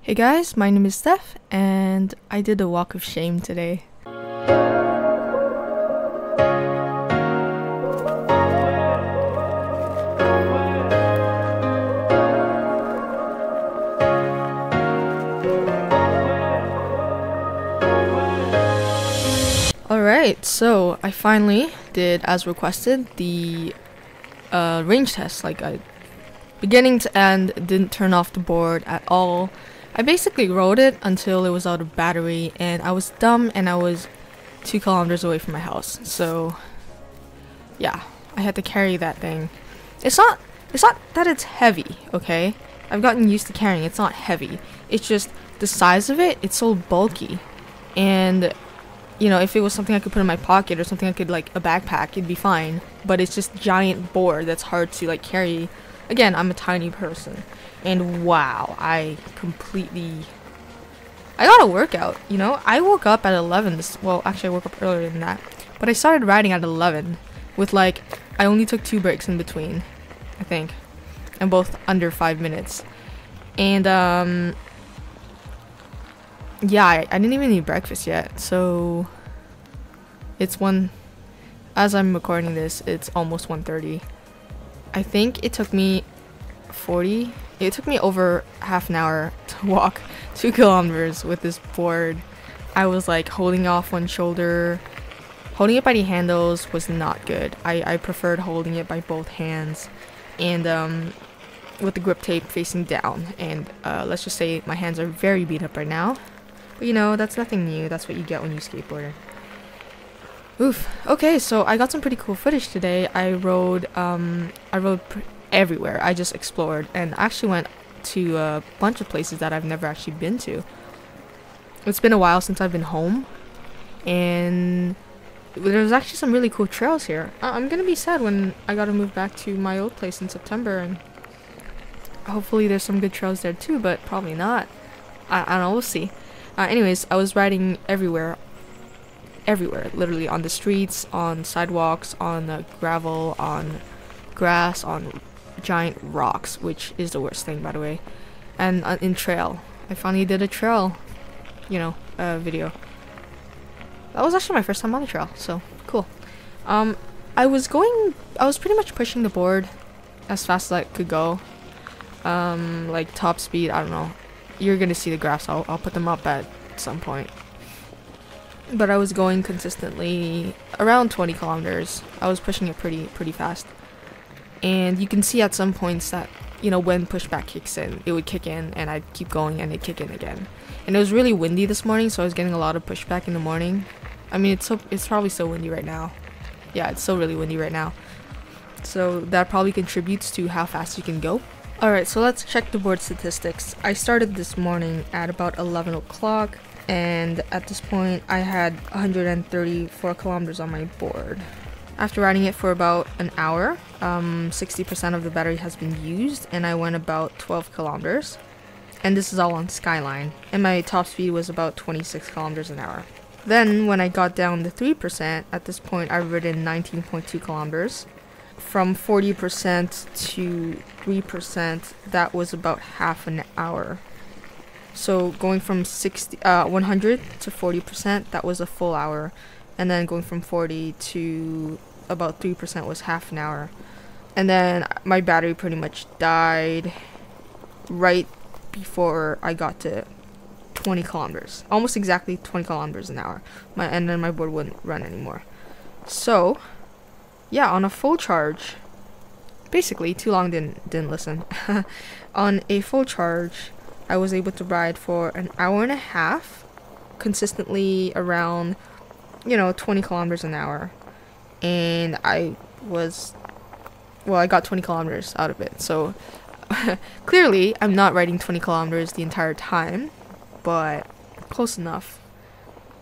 Hey guys, my name is Steph, and I did a walk of shame today. Alright, so I finally did, as requested, the range test. I beginning to end, didn't turn off the board at all. I basically rode it until it was out of battery, and I was dumb and I was 2 kilometers away from my house. So yeah, I had to carry that thing. It's not that it's heavy, okay? I've gotten used to carrying it. It's not heavy. It's just the size of it, it's so bulky. And you know, if it was something I could put in my pocket or something I could, like a backpack, it'd be fine. But it's just giant board that's hard to like carry. Again, I'm a tiny person. And wow, I got a workout, you know? I woke up at 11. Well, actually I woke up earlier than that. But I started riding at 11 with I only took 2 breaks in between, I think. And both under 5 minutes. And yeah, I didn't even eat breakfast yet. So as I'm recording this, it's almost 1:30. I think it took me over half an hour to walk 2 kilometers with this board. I was like holding off one shoulder. Holding it by the handles was not good. I preferred holding it by both hands and with the grip tape facing down. And let's just say my hands are very beat up right now. But you know, that's nothing new. That's what you get when you skateboard. Oof. Okay, so I got some pretty cool footage today. I rode everywhere. I just explored and actually went to a bunch of places that I've never actually been to. It's been a while since I've been home, and there's actually some really cool trails here. I'm gonna be sad when I gotta move back to my old place in September, and hopefully there's some good trails there too, but probably not. I don't know, we'll see. Anyways, I was riding everywhere, literally on the streets, on sidewalks, on gravel, on grass, on giant rocks, which is the worst thing, by the way, and in trail. I finally did a trail, video. That was actually my first time on the trail, so cool. I was pretty much pushing the board as fast as I could go, like top speed. I don't know. You're gonna see the graphs. I'll put them up at some point. But I was going consistently around 20 kilometers. I was pushing it pretty fast. And you can see at some points that, when pushback kicks in, it would kick in and I'd keep going and it'd kick in again. And it was really windy this morning, so I was getting a lot of pushback in the morning. I mean, it's probably so windy right now. Yeah, it's so really windy right now. So that probably contributes to how fast you can go. Alright, so let's check the board statistics. I started this morning at about 11 o'clock, and at this point I had 134 kilometers on my board. After riding it for about an hour, 60% of the battery has been used, and I went about 12 kilometers. And this is all on Skyline, and my top speed was about 26 kilometers an hour. Then, when I got down to 3%, at this point I've ridden 19.2 kilometers. From 40% to 3%, that was about half an hour. So going from 100 to 40%, that was a full hour. And then going from 40 to about 3% was half an hour. And then my battery pretty much died right before I got to 20 kilometers. Almost exactly 20 kilometers an hour. And then my board wouldn't run anymore. So yeah, on a full charge, basically, too long didn't listen. On a full charge, I was able to ride for an hour and a half, consistently around, 20 kilometers an hour. And I got 20 kilometers out of it. So clearly, I'm not riding 20 kilometers the entire time, but close enough.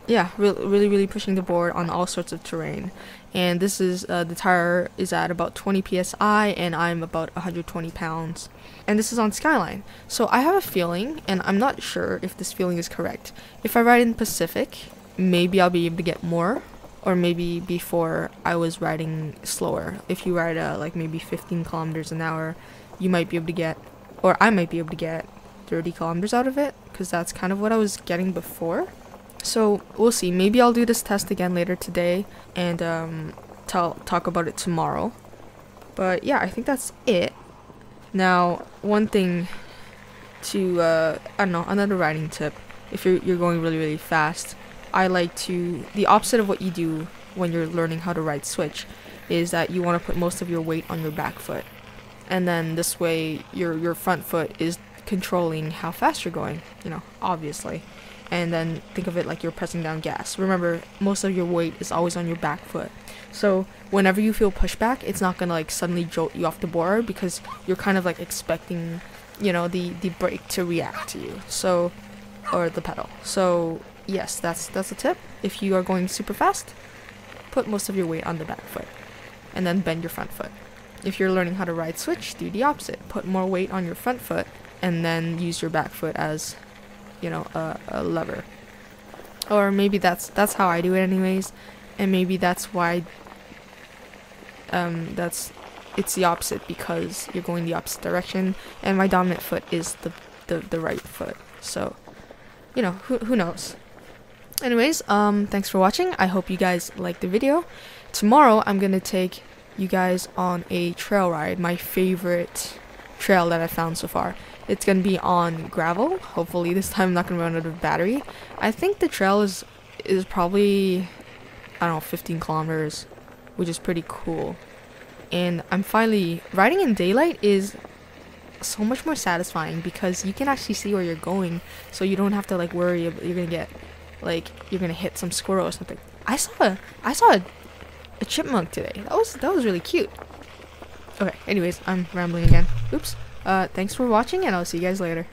Yeah, really pushing the board on all sorts of terrain. And this is the tire is at about 20 psi, and I'm about 120 pounds. And this is on Skyline. So I have a feeling, and I'm not sure if this feeling is correct. If I ride in Pacific, maybe I'll be able to get more, or maybe before I was riding slower. If you ride like maybe 15 kilometers an hour, you might be able to get, or I might be able to get 30 kilometers out of it, because that's kind of what I was getting before. So we'll see. Maybe I'll do this test again later today and talk about it tomorrow. But yeah, I think that's it. Now, one thing to I don't know, another riding tip. If you're going really fast, I like to, the opposite of what you do when you're learning how to ride switch is that you want to put most of your weight on your back foot, and then this way your front foot is controlling how fast you're going, you know, obviously. And then think of it like you're pressing down gas. Remember, most of your weight is always on your back foot, so whenever you feel pushback, it's not gonna like suddenly jolt you off the board, because you're kind of like expecting, you know, the brake to react to you, so, or the pedal. So yes, that's a tip. If you are going super fast, put most of your weight on the back foot and then bend your front foot. If you're learning how to ride switch, do the opposite. Put more weight on your front foot and then use your back foot as, you know, a lever. Or maybe that's how I do it anyways, and maybe that's why it's the opposite, because you're going the opposite direction and my dominant foot is the right foot. So, you know, who knows. Anyways, thanks for watching. I hope you guys liked the video. Tomorrow I'm gonna take you guys on a trail ride, my favorite trail that I found so far. It's gonna be on gravel. Hopefully this time I'm not gonna run out of battery. I think the trail is probably, I don't know, 15 kilometers, which is pretty cool. And I'm finally, riding in daylight is so much more satisfying because you can actually see where you're going, so you don't have to like worry about you're gonna hit some squirrel or something. I saw a chipmunk today. That was really cute. Okay, anyways, I'm rambling again. Oops. Thanks for watching, and I'll see you guys later.